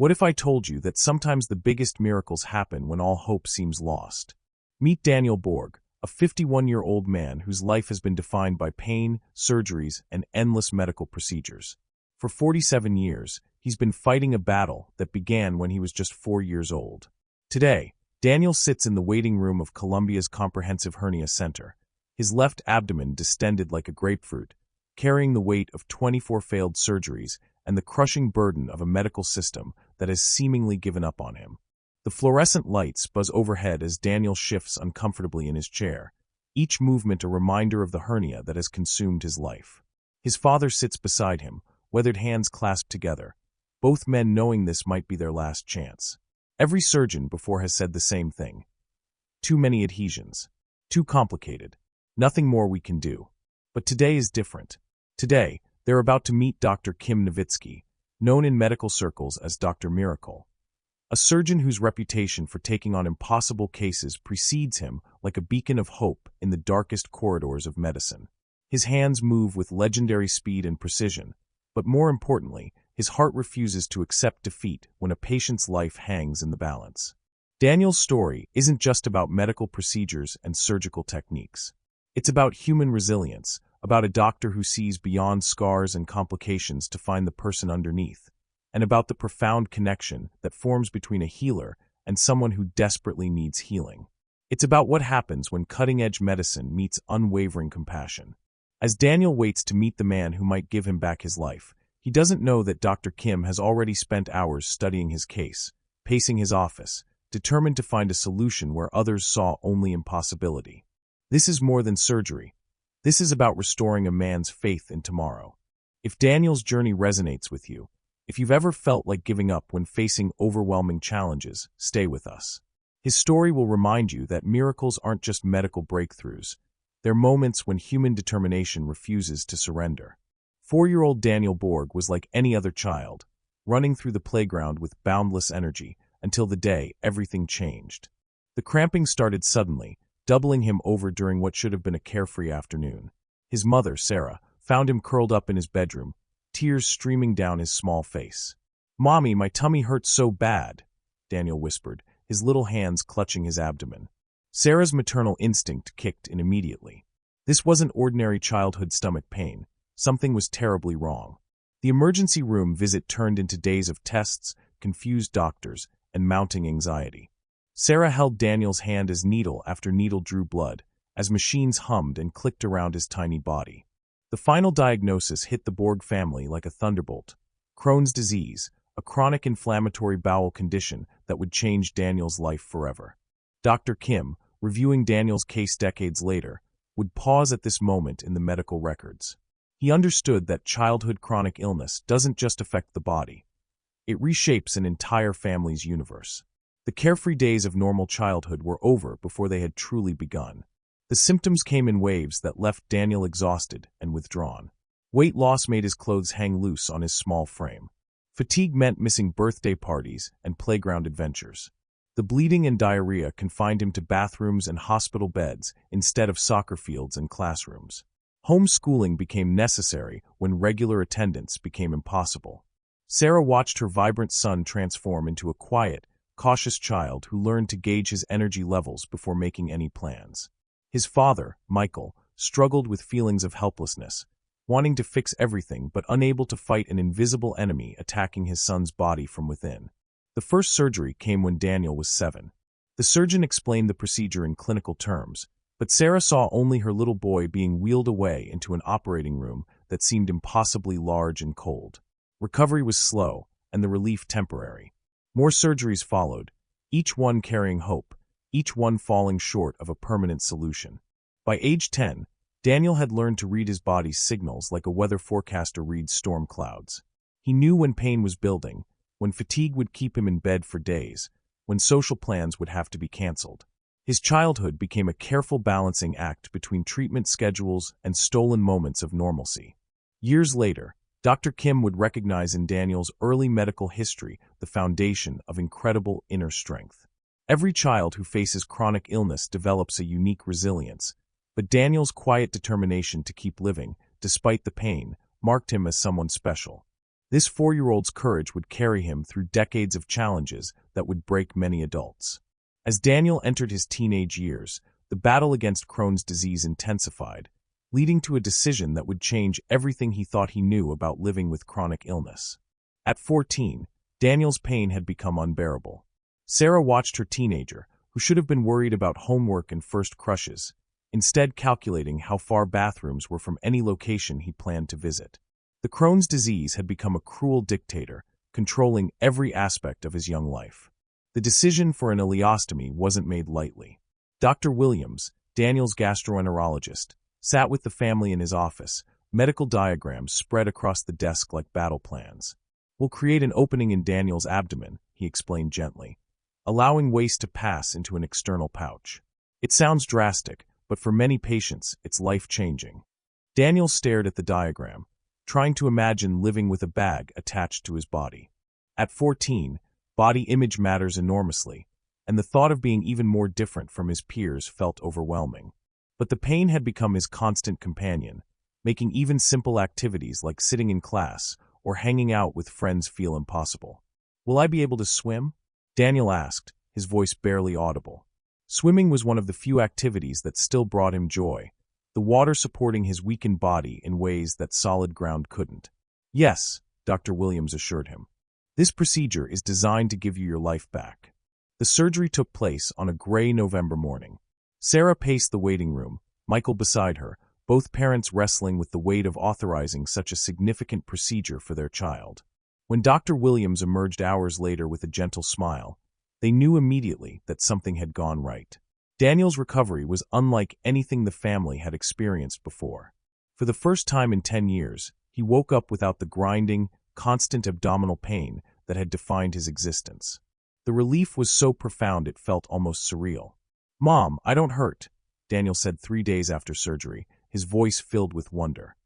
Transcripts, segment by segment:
What if I told you that sometimes the biggest miracles happen when all hope seems lost? Meet Daniel Borg, a 51-year-old man whose life has been defined by pain, surgeries, and endless medical procedures. For 47 years, he's been fighting a battle that began when he was just 4 years old. Today, Daniel sits in the waiting room of Columbia's Comprehensive Hernia Center, his left abdomen distended like a grapefruit, carrying the weight of 24 failed surgeries and the crushing burden of a medical system that has seemingly given up on him. The fluorescent lights buzz overhead as Daniel shifts uncomfortably in his chair, each movement a reminder of the hernia that has consumed his life. His father sits beside him, weathered hands clasped together, both men knowing this might be their last chance. Every surgeon before has said the same thing. Too many adhesions. Too complicated. Nothing more we can do. But today is different. Today, they're about to meet Dr. Kim Nowitzki, known in medical circles as Dr. Miracle. A surgeon whose reputation for taking on impossible cases precedes him like a beacon of hope in the darkest corridors of medicine. His hands move with legendary speed and precision, but more importantly, his heart refuses to accept defeat when a patient's life hangs in the balance. Daniel's story isn't just about medical procedures and surgical techniques. It's about human resilience, about a doctor who sees beyond scars and complications to find the person underneath, and about the profound connection that forms between a healer and someone who desperately needs healing. It's about what happens when cutting-edge medicine meets unwavering compassion. As Daniel waits to meet the man who might give him back his life, he doesn't know that Dr. Kim has already spent hours studying his case, pacing his office, determined to find a solution where others saw only impossibility. This is more than surgery. This is about restoring a man's faith in tomorrow. If Daniel's journey resonates with you, if you've ever felt like giving up when facing overwhelming challenges, stay with us. His story will remind you that miracles aren't just medical breakthroughs. They're moments when human determination refuses to surrender. 4-year-old Daniel Borg was like any other child, running through the playground with boundless energy until the day everything changed. The cramping started suddenly, doubling him over during what should have been a carefree afternoon. His mother, Sarah, found him curled up in his bedroom, tears streaming down his small face. "Mommy, my tummy hurts so bad," Daniel whispered, his little hands clutching his abdomen. Sarah's maternal instinct kicked in immediately. This wasn't ordinary childhood stomach pain. Something was terribly wrong. The emergency room visit turned into days of tests, confused doctors, and mounting anxiety. Sarah held Daniel's hand as needle after needle drew blood, as machines hummed and clicked around his tiny body. The final diagnosis hit the Borg family like a thunderbolt. Crohn's disease, a chronic inflammatory bowel condition that would change Daniel's life forever. Dr. Kim, reviewing Daniel's case decades later, would pause at this moment in the medical records. He understood that childhood chronic illness doesn't just affect the body. It reshapes an entire family's universe. The carefree days of normal childhood were over before they had truly begun. The symptoms came in waves that left Daniel exhausted and withdrawn. Weight loss made his clothes hang loose on his small frame. Fatigue meant missing birthday parties and playground adventures. The bleeding and diarrhea confined him to bathrooms and hospital beds instead of soccer fields and classrooms. Homeschooling became necessary when regular attendance became impossible. Sarah watched her vibrant son transform into a quiet, cautious child who learned to gauge his energy levels before making any plans. His father, Michael, struggled with feelings of helplessness, wanting to fix everything but unable to fight an invisible enemy attacking his son's body from within. The first surgery came when Daniel was 7. The surgeon explained the procedure in clinical terms, but Sarah saw only her little boy being wheeled away into an operating room that seemed impossibly large and cold. Recovery was slow, and the relief temporary. More surgeries followed, each one carrying hope, each one falling short of a permanent solution. By age 10, Daniel had learned to read his body's signals like a weather forecaster reads storm clouds. He knew when pain was building, when fatigue would keep him in bed for days, when social plans would have to be canceled. His childhood became a careful balancing act between treatment schedules and stolen moments of normalcy. Years later, Dr. Kim would recognize in Daniel's early medical history the foundation of incredible inner strength. Every child who faces chronic illness develops a unique resilience, but Daniel's quiet determination to keep living, despite the pain, marked him as someone special. This 4-year-old's courage would carry him through decades of challenges that would break many adults. As Daniel entered his teenage years, the battle against Crohn's disease intensified, leading to a decision that would change everything he thought he knew about living with chronic illness. At 14, Daniel's pain had become unbearable. Sarah watched her teenager, who should have been worried about homework and first crushes, instead calculating how far bathrooms were from any location he planned to visit. The Crohn's disease had become a cruel dictator, controlling every aspect of his young life. The decision for an ileostomy wasn't made lightly. Dr. Williams, Daniel's gastroenterologist, sat with the family in his office, medical diagrams spread across the desk like battle plans. "We'll create an opening in Daniel's abdomen," he explained gently, allowing waste to pass into an external pouch. It sounds drastic, but for many patients, it's life-changing. Daniel stared at the diagram, trying to imagine living with a bag attached to his body. At 14, body image matters enormously, and the thought of being even more different from his peers felt overwhelming. But the pain had become his constant companion, making even simple activities like sitting in class or hanging out with friends feel impossible. "Will I be able to swim?" Daniel asked, his voice barely audible. Swimming was one of the few activities that still brought him joy, the water supporting his weakened body in ways that solid ground couldn't. "Yes," Dr. Williams assured him. "This procedure is designed to give you your life back." The surgery took place on a gray November morning. Sarah paced the waiting room, Michael beside her, both parents wrestling with the weight of authorizing such a significant procedure for their child. When Dr. Williams emerged hours later with a gentle smile, they knew immediately that something had gone right. Daniel's recovery was unlike anything the family had experienced before. For the first time in 10 years, he woke up without the grinding, constant abdominal pain that had defined his existence. The relief was so profound it felt almost surreal. "Mom, I don't hurt," Daniel said 3 days after surgery, his voice filled with wonder.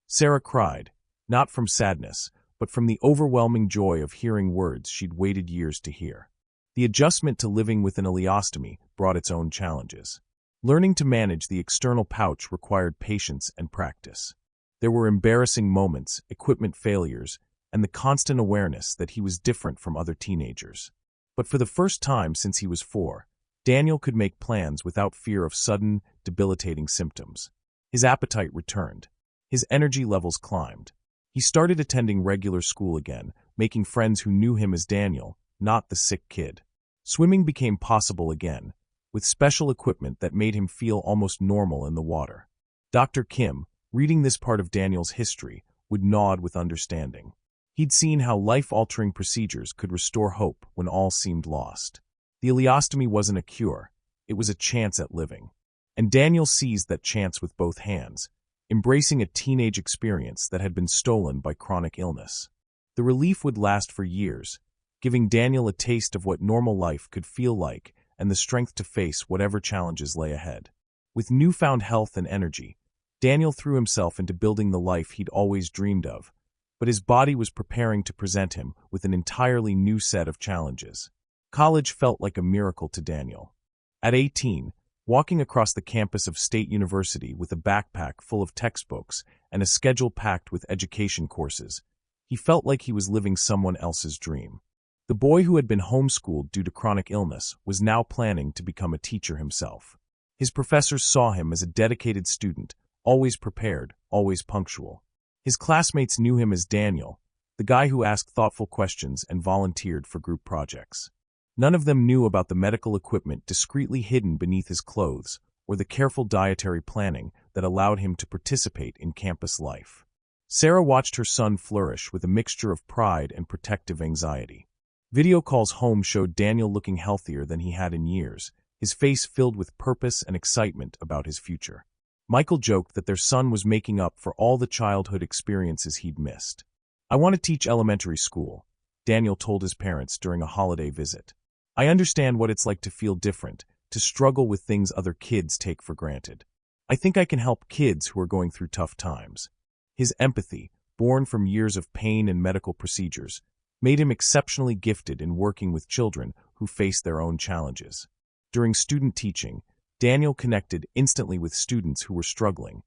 Sarah cried, not from sadness, but from the overwhelming joy of hearing words she'd waited years to hear. The adjustment to living with an ileostomy brought its own challenges. Learning to manage the external pouch required patience and practice. There were embarrassing moments, equipment failures, and the constant awareness that he was different from other teenagers. But for the first time since he was 4, Daniel could make plans without fear of sudden, debilitating symptoms. His appetite returned. His energy levels climbed. He started attending regular school again, making friends who knew him as Daniel, not the sick kid. Swimming became possible again, with special equipment that made him feel almost normal in the water. Dr. Kim, reading this part of Daniel's history, would nod with understanding. He'd seen how life-altering procedures could restore hope when all seemed lost. The ileostomy wasn't a cure, it was a chance at living. And Daniel seized that chance with both hands, embracing a teenage experience that had been stolen by chronic illness. The relief would last for years, giving Daniel a taste of what normal life could feel like and the strength to face whatever challenges lay ahead. With newfound health and energy, Daniel threw himself into building the life he'd always dreamed of, but his body was preparing to present him with an entirely new set of challenges. College felt like a miracle to Daniel. At 18, walking across the campus of State University with a backpack full of textbooks and a schedule packed with education courses, he felt like he was living someone else's dream. The boy who had been homeschooled due to chronic illness was now planning to become a teacher himself. His professors saw him as a dedicated student, always prepared, always punctual. His classmates knew him as Daniel, the guy who asked thoughtful questions and volunteered for group projects. None of them knew about the medical equipment discreetly hidden beneath his clothes or the careful dietary planning that allowed him to participate in campus life. Sarah watched her son flourish with a mixture of pride and protective anxiety. Video calls home showed Daniel looking healthier than he had in years, his face filled with purpose and excitement about his future. Michael joked that their son was making up for all the childhood experiences he'd missed. "I want to teach elementary school," Daniel told his parents during a holiday visit. "I understand what it's like to feel different, to struggle with things other kids take for granted. I think I can help kids who are going through tough times." His empathy, born from years of pain and medical procedures, made him exceptionally gifted in working with children who face their own challenges. During student teaching, Daniel connected instantly with students who were struggling,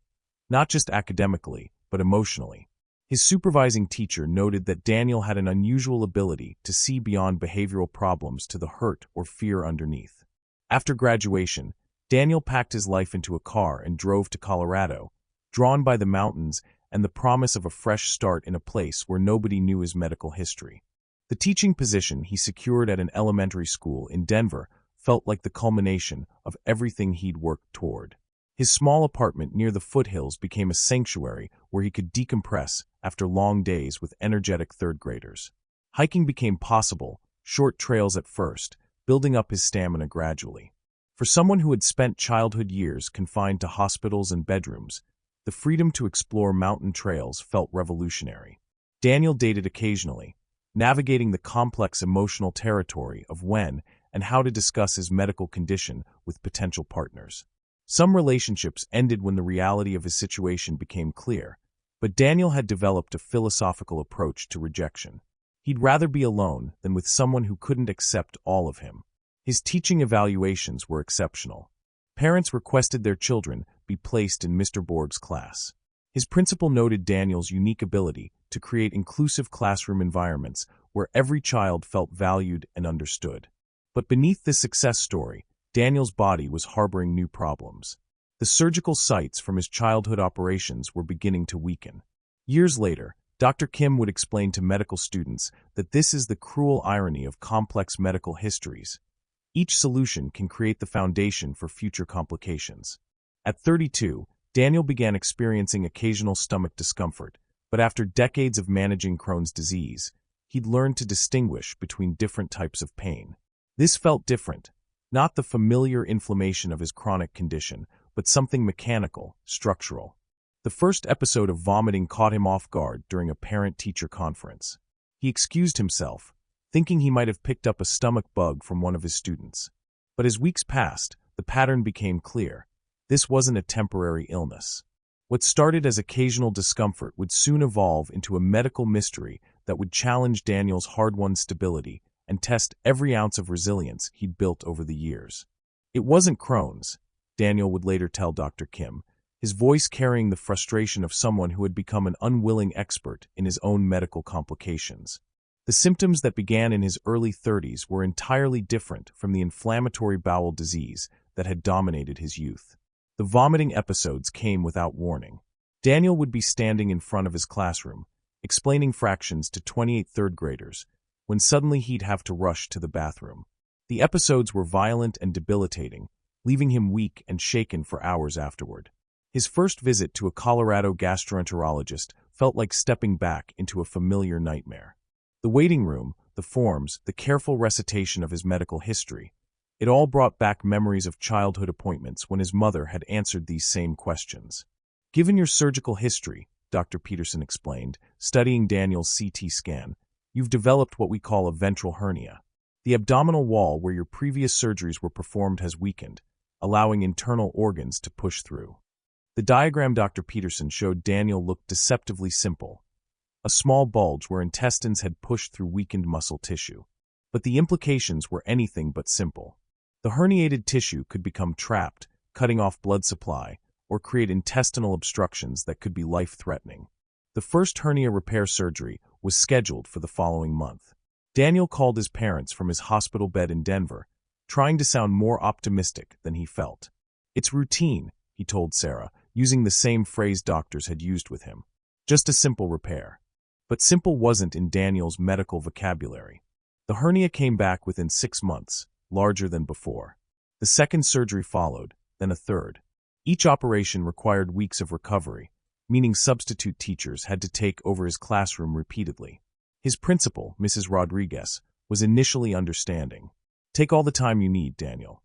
not just academically, but emotionally. His supervising teacher noted that Daniel had an unusual ability to see beyond behavioral problems to the hurt or fear underneath. After graduation, Daniel packed his life into a car and drove to Colorado, drawn by the mountains and the promise of a fresh start in a place where nobody knew his medical history. The teaching position he secured at an elementary school in Denver felt like the culmination of everything he'd worked toward. His small apartment near the foothills became a sanctuary where he could decompress after long days with energetic third graders. Hiking became possible, short trails at first, building up his stamina gradually. For someone who had spent childhood years confined to hospitals and bedrooms, the freedom to explore mountain trails felt revolutionary. Daniel dated occasionally, navigating the complex emotional territory of when and how to discuss his medical condition with potential partners. Some relationships ended when the reality of his situation became clear, but Daniel had developed a philosophical approach to rejection. He'd rather be alone than with someone who couldn't accept all of him. His teaching evaluations were exceptional. Parents requested their children be placed in Mr. Borg's class. His principal noted Daniel's unique ability to create inclusive classroom environments where every child felt valued and understood. But beneath this success story, Daniel's body was harboring new problems. The surgical sites from his childhood operations were beginning to weaken. Years later, Dr. Kim would explain to medical students that this is the cruel irony of complex medical histories. Each solution can create the foundation for future complications. At 32, Daniel began experiencing occasional stomach discomfort, but after decades of managing Crohn's disease, he'd learned to distinguish between different types of pain. This felt different, not the familiar inflammation of his chronic condition, but something mechanical, structural. The first episode of vomiting caught him off guard during a parent-teacher conference. He excused himself, thinking he might have picked up a stomach bug from one of his students. But as weeks passed, the pattern became clear. This wasn't a temporary illness. What started as occasional discomfort would soon evolve into a medical mystery that would challenge Daniel's hard-won stability and test every ounce of resilience he'd built over the years. It wasn't Crohn's, Daniel would later tell Dr. Kim, his voice carrying the frustration of someone who had become an unwilling expert in his own medical complications. The symptoms that began in his early 30s were entirely different from the inflammatory bowel disease that had dominated his youth. The vomiting episodes came without warning. Daniel would be standing in front of his classroom, explaining fractions to 28 third graders, when suddenly he'd have to rush to the bathroom. The episodes were violent and debilitating, leaving him weak and shaken for hours afterward. His first visit to a Colorado gastroenterologist felt like stepping back into a familiar nightmare. The waiting room, the forms, the careful recitation of his medical history, it all brought back memories of childhood appointments when his mother had answered these same questions. Given your surgical history, Dr. Peterson explained, studying Daniel's CT scan, you've developed what we call a ventral hernia. The abdominal wall where your previous surgeries were performed has weakened, allowing internal organs to push through. The diagram Dr. Peterson showed Daniel looked deceptively simple. A small bulge where intestines had pushed through weakened muscle tissue. But the implications were anything but simple. The herniated tissue could become trapped, cutting off blood supply, or create intestinal obstructions that could be life-threatening. The first hernia repair surgery was scheduled for the following month. Daniel called his parents from his hospital bed in Denver, trying to sound more optimistic than he felt. It's routine, he told Sarah, using the same phrase doctors had used with him. Just a simple repair. But simple wasn't in Daniel's medical vocabulary. The hernia came back within 6 months, larger than before. The second surgery followed, then a third. Each operation required weeks of recovery, meaning substitute teachers had to take over his classroom repeatedly. His principal, Mrs. Rodriguez, was initially understanding. Take all the time you need, Daniel.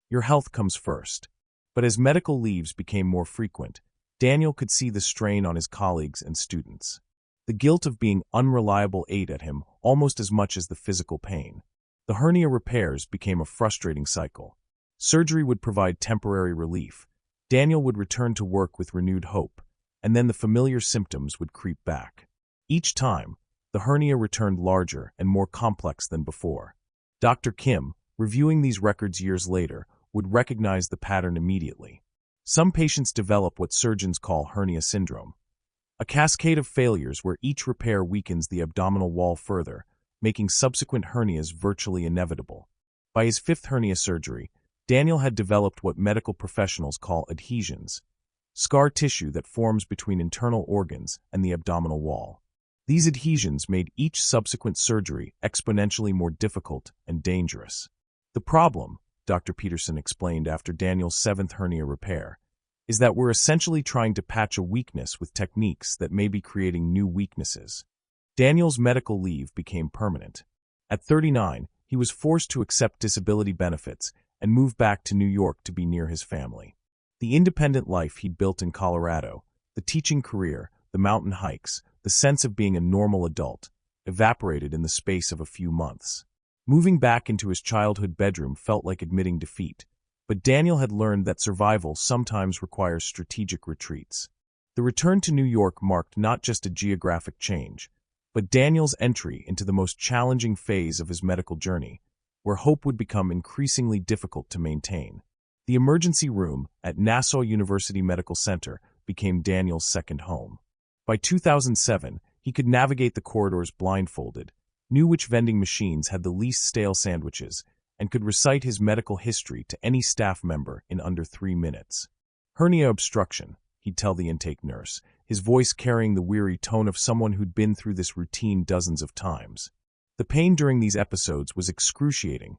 Your health comes first. But as medical leaves became more frequent, Daniel could see the strain on his colleagues and students. The guilt of being unreliable ate at him almost as much as the physical pain. The hernia repairs became a frustrating cycle. Surgery would provide temporary relief. Daniel would return to work with renewed hope, and then the familiar symptoms would creep back. Each time, the hernia returned larger and more complex than before. Dr. Kim, reviewing these records years later, would recognize the pattern immediately. Some patients develop what surgeons call hernia syndrome, A cascade of failures where each repair weakens the abdominal wall further, making subsequent hernias virtually inevitable. By his fifth hernia surgery, Daniel had developed what medical professionals call adhesions, scar tissue that forms between internal organs and the abdominal wall. These adhesions made each subsequent surgery exponentially more difficult and dangerous. The problem, Dr. Peterson explained after Daniel's seventh hernia repair, is that we're essentially trying to patch a weakness with techniques that may be creating new weaknesses. Daniel's medical leave became permanent. At 39, he was forced to accept disability benefits and move back to New York to be near his family. The independent life he'd built in Colorado, the teaching career, the mountain hikes, the sense of being a normal adult, evaporated in the space of a few months. Moving back into his childhood bedroom felt like admitting defeat, but Daniel had learned that survival sometimes requires strategic retreats. The return to New York marked not just a geographic change, but Daniel's entry into the most challenging phase of his medical journey, where hope would become increasingly difficult to maintain. The emergency room at Nassau University Medical Center became Daniel's second home. By 2007, he could navigate the corridors blindfolded, knew which vending machines had the least stale sandwiches, and could recite his medical history to any staff member in under 3 minutes. Hernia obstruction, he'd tell the intake nurse, his voice carrying the weary tone of someone who'd been through this routine dozens of times. The pain during these episodes was excruciating,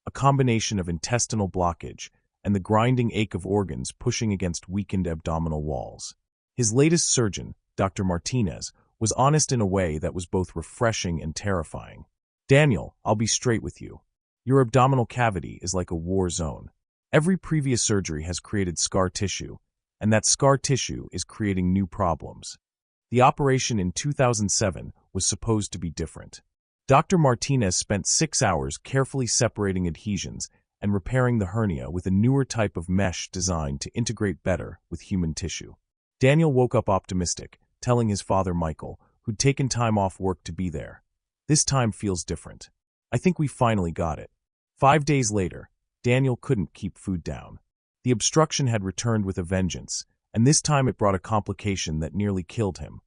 a combination of intestinal blockage and the grinding ache of organs pushing against weakened abdominal walls. His latest surgeon, Dr. Martinez, was honest in a way that was both refreshing and terrifying. "Daniel, I'll be straight with you. Your abdominal cavity is like a war zone. Every previous surgery has created scar tissue, and that scar tissue is creating new problems. The operation in 2007 was supposed to be different." Dr. Martinez spent 6 hours carefully separating adhesions and repairing the hernia with a newer type of mesh designed to integrate better with human tissue. Daniel woke up optimistic, telling his father Michael, who'd taken time off work to be there, "This time feels different. I think we finally got it." 5 days later, Daniel couldn't keep food down. The obstruction had returned with a vengeance, and this time it brought a complication that nearly killed him.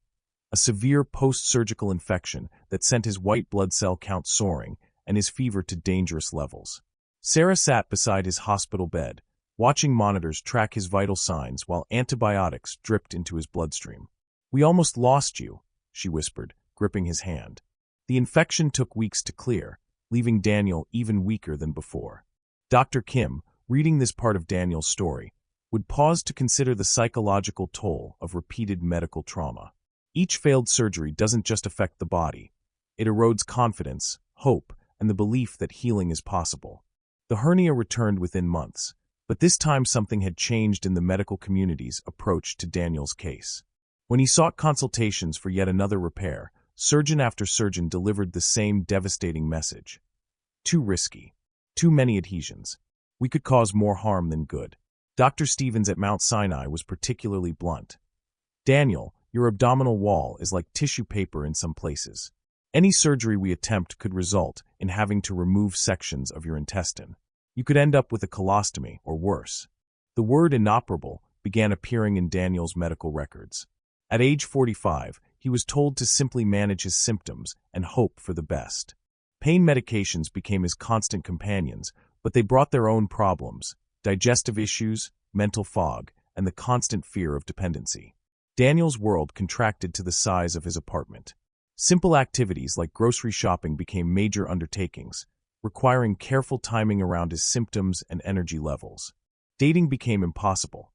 A severe post-surgical infection that sent his white blood cell count soaring and his fever to dangerous levels. Sarah sat beside his hospital bed, watching monitors track his vital signs while antibiotics dripped into his bloodstream. "We almost lost you," she whispered, gripping his hand. The infection took weeks to clear, leaving Daniel even weaker than before. Dr. Kim, reading this part of Daniel's story, would pause to consider the psychological toll of repeated medical trauma. Each failed surgery doesn't just affect the body. It erodes confidence, hope, and the belief that healing is possible. The hernia returned within months, but this time something had changed in the medical community's approach to Daniel's case. When he sought consultations for yet another repair, surgeon after surgeon delivered the same devastating message. "Too risky. Too many adhesions. We could cause more harm than good." Dr. Stevens at Mount Sinai was particularly blunt. "Daniel, your abdominal wall is like tissue paper in some places. Any surgery we attempt could result in having to remove sections of your intestine. You could end up with a colostomy or worse." The word inoperable began appearing in Daniel's medical records. At age 45, he was told to simply manage his symptoms and hope for the best. Pain medications became his constant companions, but they brought their own problems: digestive issues, mental fog, and the constant fear of dependency. Daniel's world contracted to the size of his apartment. Simple activities like grocery shopping became major undertakings, requiring careful timing around his symptoms and energy levels. Dating became impossible.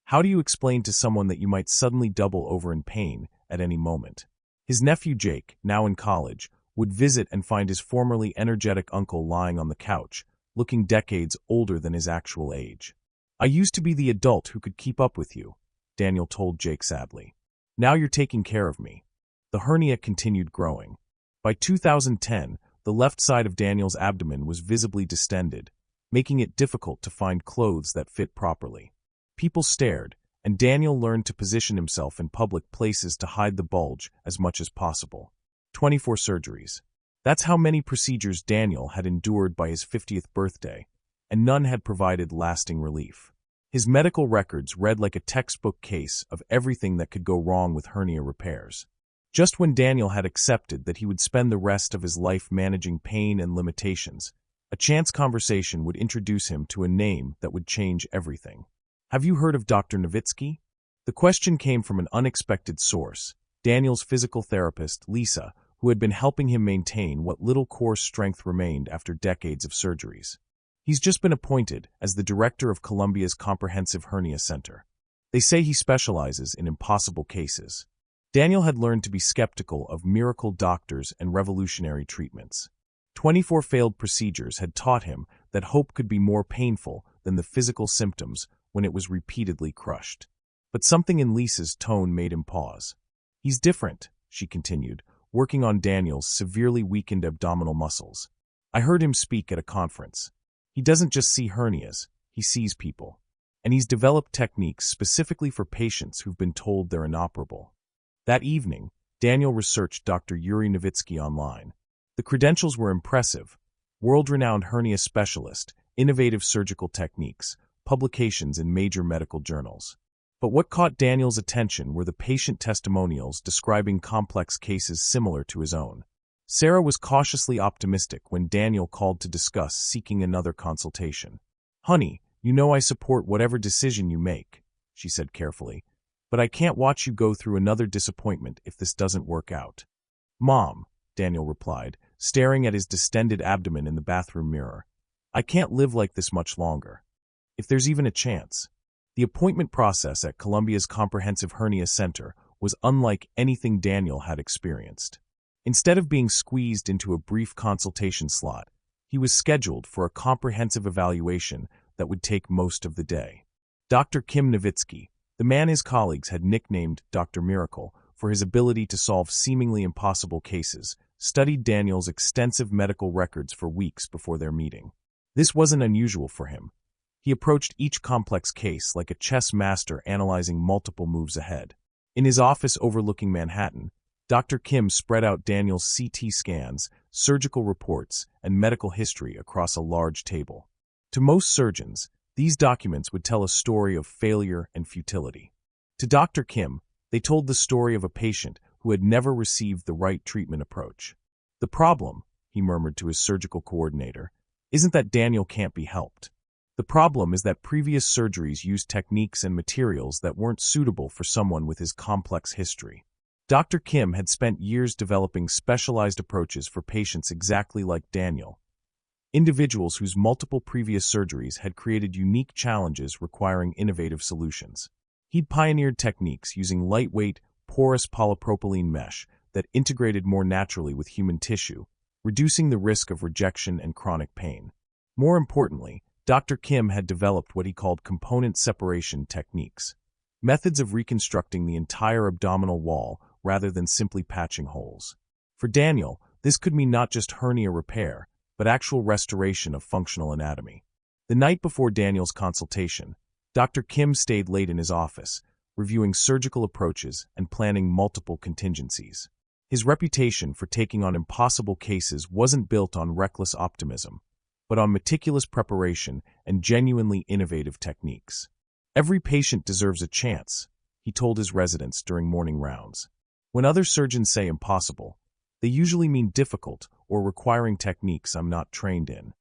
How do you explain to someone that you might suddenly double over in pain at any moment? His nephew Jake, now in college, would visit and find his formerly energetic uncle lying on the couch, looking decades older than his actual age. "I used to be the adult who could keep up with you," Daniel told Jake sadly. "Now you're taking care of me." The hernia continued growing. By 2010, the left side of Daniel's abdomen was visibly distended, making it difficult to find clothes that fit properly. People stared, and Daniel learned to position himself in public places to hide the bulge as much as possible. 24 surgeries. That's how many procedures Daniel had endured by his 50th birthday, and none had provided lasting relief. His medical records read like a textbook case of everything that could go wrong with hernia repairs. Just when Daniel had accepted that he would spend the rest of his life managing pain and limitations, a chance conversation would introduce him to a name that would change everything. "Have you heard of Dr. Nowitzki?" The question came from an unexpected source, Daniel's physical therapist, Lisa, who had been helping him maintain what little core strength remained after decades of surgeries. "He's just been appointed as the director of Columbia's Comprehensive Hernia Center. They say he specializes in impossible cases." Daniel had learned to be skeptical of miracle doctors and revolutionary treatments. 24 failed procedures had taught him that hope could be more painful than the physical symptoms when it was repeatedly crushed. But something in Lisa's tone made him pause. "He's different," she continued, working on Daniel's severely weakened abdominal muscles. "I heard him speak at a conference. He doesn't just see hernias, he sees people. And he's developed techniques specifically for patients who've been told they're inoperable." That evening, Daniel researched Dr. Yuri Nowitzki online. The credentials were impressive: world-renowned hernia specialist, innovative surgical techniques, publications in major medical journals. But what caught Daniel's attention were the patient testimonials describing complex cases similar to his own. Sarah was cautiously optimistic when Daniel called to discuss seeking another consultation. "Honey, you know I support whatever decision you make," she said carefully, "but I can't watch you go through another disappointment if this doesn't work out." "Mom," Daniel replied, staring at his distended abdomen in the bathroom mirror, "I can't live like this much longer. If there's even a chance." The appointment process at Columbia's Comprehensive Hernia Center was unlike anything Daniel had experienced. Instead of being squeezed into a brief consultation slot, he was scheduled for a comprehensive evaluation that would take most of the day. Dr. Kim Nowitzki, the man his colleagues had nicknamed Dr. Miracle for his ability to solve seemingly impossible cases, studied Daniel's extensive medical records for weeks before their meeting. This wasn't unusual for him. He approached each complex case like a chess master analyzing multiple moves ahead. In his office overlooking Manhattan, Dr. Kim spread out Daniel's CT scans, surgical reports, and medical history across a large table. To most surgeons, these documents would tell a story of failure and futility. To Dr. Kim, they told the story of a patient who had never received the right treatment approach. "The problem," he murmured to his surgical coordinator, "isn't that Daniel can't be helped. The problem is that previous surgeries used techniques and materials that weren't suitable for someone with his complex history." Dr. Kim had spent years developing specialized approaches for patients exactly like Daniel, individuals whose multiple previous surgeries had created unique challenges requiring innovative solutions. He'd pioneered techniques using lightweight, porous polypropylene mesh that integrated more naturally with human tissue, reducing the risk of rejection and chronic pain. More importantly, Dr. Kim had developed what he called component separation techniques, methods of reconstructing the entire abdominal wall rather than simply patching holes. For Daniel, this could mean not just hernia repair, but actual restoration of functional anatomy. The night before Daniel's consultation, Dr. Kim stayed late in his office, reviewing surgical approaches and planning multiple contingencies. His reputation for taking on impossible cases wasn't built on reckless optimism, but on meticulous preparation and genuinely innovative techniques. "Every patient deserves a chance," he told his residents during morning rounds. "When other surgeons say impossible, they usually mean difficult or requiring techniques I'm not trained in.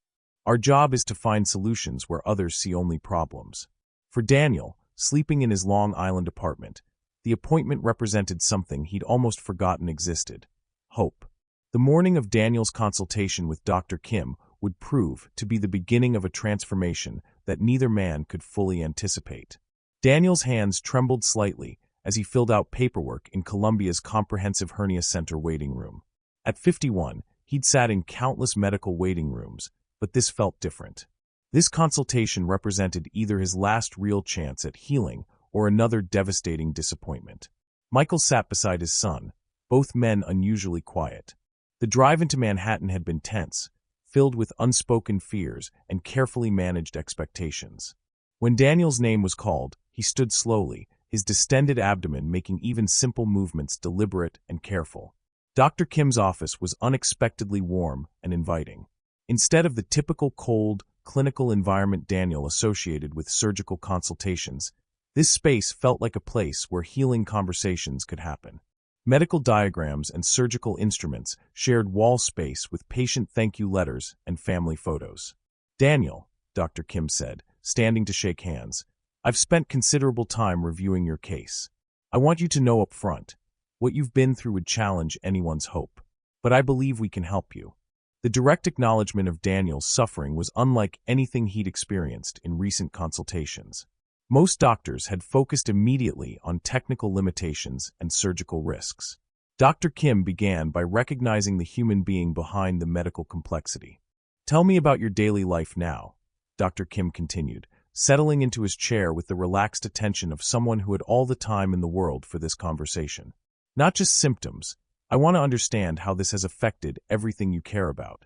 Our job is to find solutions where others see only problems." For Daniel, sleeping in his Long Island apartment, the appointment represented something he'd almost forgotten existed: hope. The morning of Daniel's consultation with Dr. Kim would prove to be the beginning of a transformation that neither man could fully anticipate. Daniel's hands trembled slightly as he filled out paperwork in Columbia's Comprehensive Hernia Center waiting room. At 51, he'd sat in countless medical waiting rooms, but this felt different. This consultation represented either his last real chance at healing or another devastating disappointment. Michael sat beside his son, both men unusually quiet. The drive into Manhattan had been tense, filled with unspoken fears and carefully managed expectations. When Daniel's name was called, he stood slowly, his distended abdomen making even simple movements deliberate and careful. Dr. Kim's office was unexpectedly warm and inviting. Instead of the typical cold, clinical environment Daniel associated with surgical consultations. This space felt like a place where healing conversations could happen. Medical diagrams and surgical instruments shared wall space with patient thank you letters and family photos. "Daniel," Dr. Kim said, standing to shake hands, "I've spent considerable time reviewing your case. I want you to know up front, what you've been through would challenge anyone's hope. But I believe we can help you." The direct acknowledgement of Daniel's suffering was unlike anything he'd experienced in recent consultations. Most doctors had focused immediately on technical limitations and surgical risks. Dr. Kim began by recognizing the human being behind the medical complexity. "Tell me about your daily life now," Dr. Kim continued, settling into his chair with the relaxed attention of someone who had all the time in the world for this conversation. "Not just symptoms. I want to understand how this has affected everything you care about."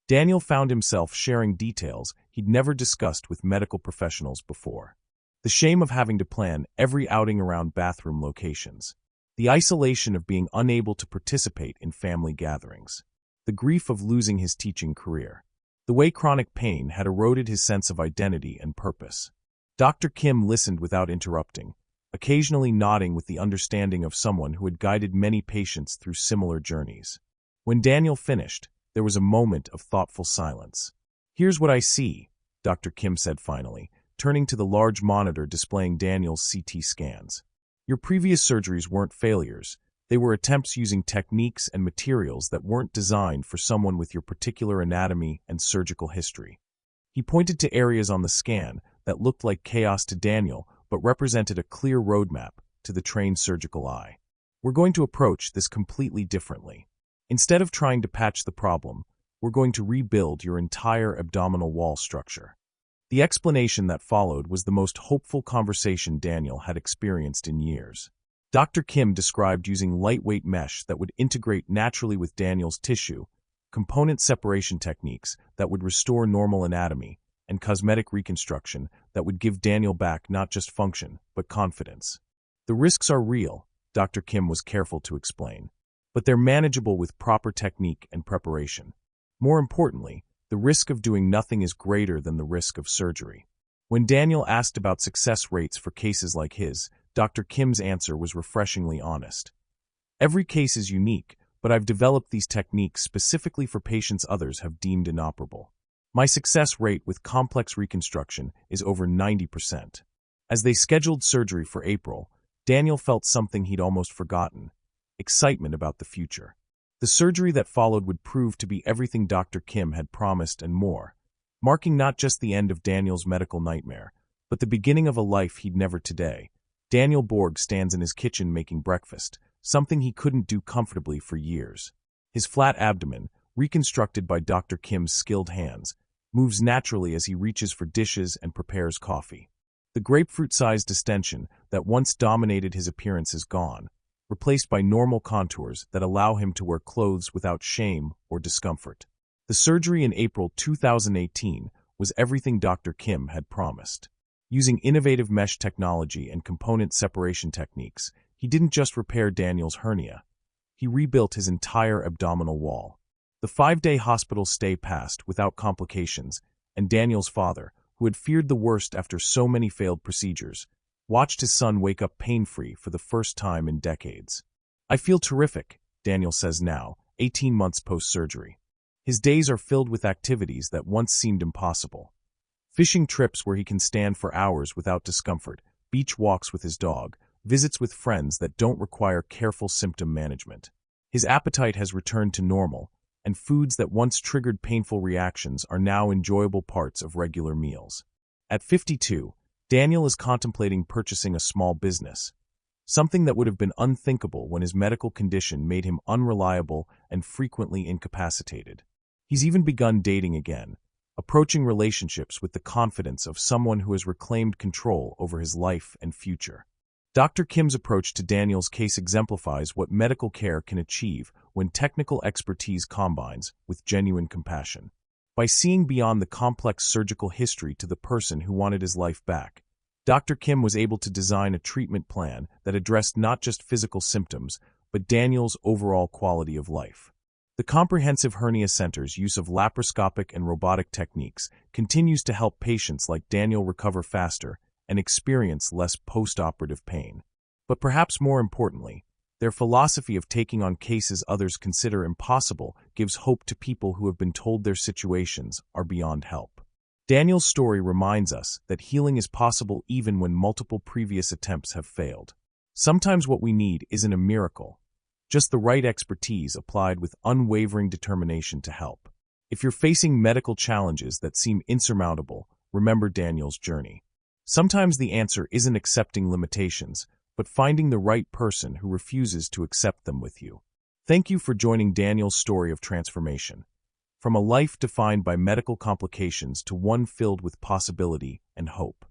Daniel found himself sharing details he'd never discussed with medical professionals before. The shame of having to plan every outing around bathroom locations. The isolation of being unable to participate in family gatherings. The grief of losing his teaching career. The way chronic pain had eroded his sense of identity and purpose. Dr. Kim listened without interrupting, occasionally nodding with the understanding of someone who had guided many patients through similar journeys. When Daniel finished, there was a moment of thoughtful silence. "Here's what I see," Dr. Kim said finally, turning to the large monitor displaying Daniel's CT scans. "Your previous surgeries weren't failures. They were attempts using techniques and materials that weren't designed for someone with your particular anatomy and surgical history." He pointed to areas on the scan that looked like chaos to Daniel but represented a clear roadmap to the trained surgical eye. "We're going to approach this completely differently. Instead of trying to patch the problem, we're going to rebuild your entire abdominal wall structure." The explanation that followed was the most hopeful conversation Daniel had experienced in years. Dr. Kim described using lightweight mesh that would integrate naturally with Daniel's tissue, component separation techniques that would restore normal anatomy, and cosmetic reconstruction that would give Daniel back not just function, but confidence. "The risks are real," Dr. Kim was careful to explain, "but they're manageable with proper technique and preparation. More importantly, the risk of doing nothing is greater than the risk of surgery." When Daniel asked about success rates for cases like his, Dr. Kim's answer was refreshingly honest. "Every case is unique, but I've developed these techniques specifically for patients others have deemed inoperable. My success rate with complex reconstruction is over 90%. As they scheduled surgery for April, Daniel felt something he'd almost forgotten: excitement about the future. The surgery that followed would prove to be everything Dr. Kim had promised and more, marking not just the end of Daniel's medical nightmare, but the beginning of a life he'd never today. Daniel Borg stands in his kitchen making breakfast, something he couldn't do comfortably for years. His flat abdomen, reconstructed by Dr. Kim's skilled hands, moves naturally as he reaches for dishes and prepares coffee. The grapefruit-sized distension that once dominated his appearance is gone, replaced by normal contours that allow him to wear clothes without shame or discomfort. The surgery in April 2018 was everything Dr. Kim had promised. Using innovative mesh technology and component separation techniques, he didn't just repair Daniel's hernia. He rebuilt his entire abdominal wall. The 5-day hospital stay passed without complications, and Daniel's father, who had feared the worst after so many failed procedures, watched his son wake up pain-free for the first time in decades. "I feel terrific," Daniel says now, 18 months post-surgery. His days are filled with activities that once seemed impossible. Fishing trips where he can stand for hours without discomfort, beach walks with his dog, visits with friends that don't require careful symptom management. His appetite has returned to normal, and foods that once triggered painful reactions are now enjoyable parts of regular meals. At 52, Daniel is contemplating purchasing a small business, something that would have been unthinkable when his medical condition made him unreliable and frequently incapacitated. He's even begun dating again, approaching relationships with the confidence of someone who has reclaimed control over his life and future. Dr. Kim's approach to Daniel's case exemplifies what medical care can achieve when technical expertise combines with genuine compassion. By seeing beyond the complex surgical history to the person who wanted his life back, Dr. Kim was able to design a treatment plan that addressed not just physical symptoms, but Daniel's overall quality of life. The Comprehensive Hernia Center's use of laparoscopic and robotic techniques continues to help patients like Daniel recover faster and experience less post-operative pain. But perhaps more importantly, their philosophy of taking on cases others consider impossible gives hope to people who have been told their situations are beyond help. Daniel's story reminds us that healing is possible even when multiple previous attempts have failed. Sometimes what we need isn't a miracle, just the right expertise applied with unwavering determination to help. If you're facing medical challenges that seem insurmountable, remember Daniel's journey. Sometimes the answer isn't accepting limitations, but finding the right person who refuses to accept them with you. Thank you for joining Daniel's story of transformation. From a life defined by medical complications to one filled with possibility and hope.